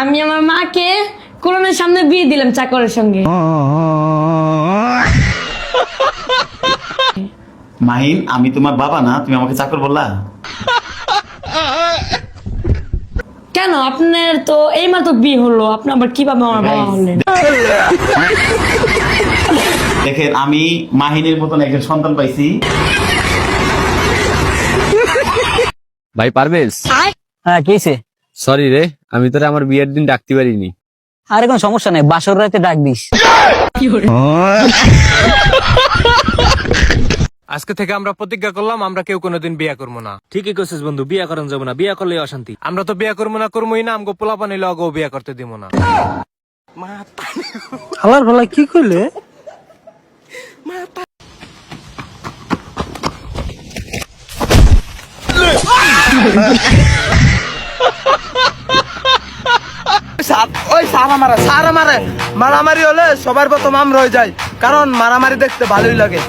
আমি আমার মাকে কোরআনের সামনে বিয়ে দিলাম চাকরের সঙ্গে। মাহিন, আমি তোমার বাবা না, তুমি আমাকে চাকর বললা? কেন, আপনার তো এইমাত্র বিয়ে হলো, আপনি আবার কিভাবে আমার বাবা হলেন? দেখেন, আমি মাহিনের মতন একজন সন্তান পাইছি। ভাই পারভেজ, হ্যাঁ কেছে? সরি রে, আমি তোরে আমার বিয়ের দিন ডাকতে পারিনি। আরে কোনো সমস্যা নাই, বাসর রাতে ডাক দিস। আজকে থেকে আমরা প্রতিজ্ঞা করলাম আমরা কেউ কোনোদিন বিয়ে করবো না। ঠিকই করছিস বন্ধু, বিয়ে করেন যাবো না, বিয়ে করলে অশান্তি। আমরা তো বিয়ে করবো না, করবোই না, আমগো পোলা পানি লগো বিয়ে করতে দিব না। হালার ভালা কি কইলে? ওই মারামারি হলে সবার প্রথম আমরা হয়ে যাই, কারণ মারামারি দেখতে ভালোই লাগে।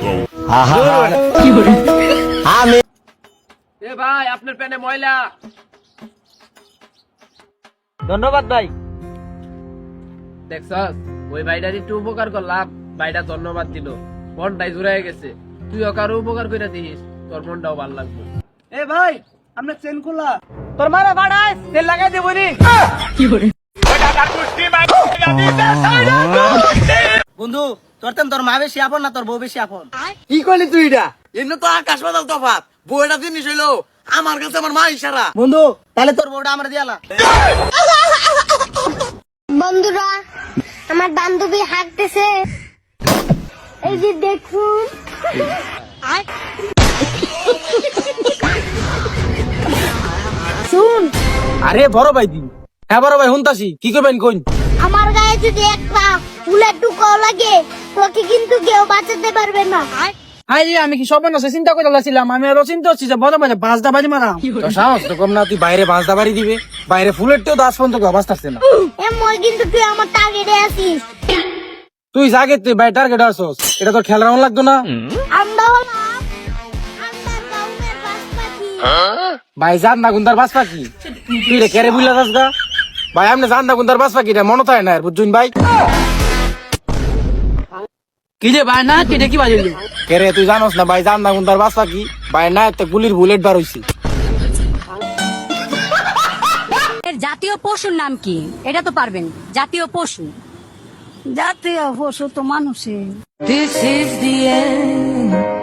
ভাই আপনার প্যানে ময়লা। ধন্যবাদ ভাই। দেখছস, ওই ভাইটার একটু উপকার করলাম, ভাইটা ধন্যবাদ দিল, মনটাই জুড়ে গেছে। তুইও কারো উপকার করে দিস, তোর মনটাও ভালো লাগবে। এ ভাই, আমরা চেন খোলা, তোর মারা ভাড়ায় তেল লাগাই দেবো নি। বন্ধু, তোর মা বেশি আপন না তোর বউ বেশি আপন? কি করলি তুই এটা? এমনি তো আকাশ পাতাল তফাৎ। বউটা জিনিস হইলো আমার কাছে আমার মা ইশারা। বন্ধু, তাহলে তোর বউটা আমরা দিয়ালা। বন্ধুরা, আমার বান্ধবী হাঁটতেছে, এই যে দেখুন। শুন, আরে বড় ভাই দিন। হ্যাঁ বড় ভাই, হুনতাছি, কি করবেন কোন? আমার গায়ে যদি একটা ফুলের টুকাও লাগে, তোকে কিন্তু কেউ বাঁচাতে পারবে না। হাই রে, আমি কি সব না চিন্তা করে লাছিলাম, আমি আরো চিন্তা হচ্ছি যে বড় ভাই বাঁচদা বাড়ি মারা। তোর সাহস তো কম না, তুই বাইরে বাঁচদা বাড়ি দিবে, বাইরে ফুলের তো 10 পর্যন্ত অবস্থা আছে না। মই কিন্তু তুই আমার টার্গেটে আছিস। তুই জাগে তুই ভাই টার্গেট আসছস, এটা তোর খেলার মন লাগতো না? আমরা হলাম আন্দার গাউনের বাস পাখি। ভাই জান না গুন্দার বাস পাখি, তুই রে কেরে বুঝলা যাস গা? ভাই আপনি জান না গুন্দার বাস পাখি, মনে থাকে না বুঝুন ভাই? কি যে ভাই না কেটে কি বাজিলি? কেরে তুই জানোস না ভাই জান না গুন্দার বাস পাখি? ভাই না এতে গুলির বুলেট বার হইছে। এর জাতীয় পশুর নাম কি? এটা তো পারবেন। জাতীয় পশু, জাতীয় পশু তো মানুষের। This is the end.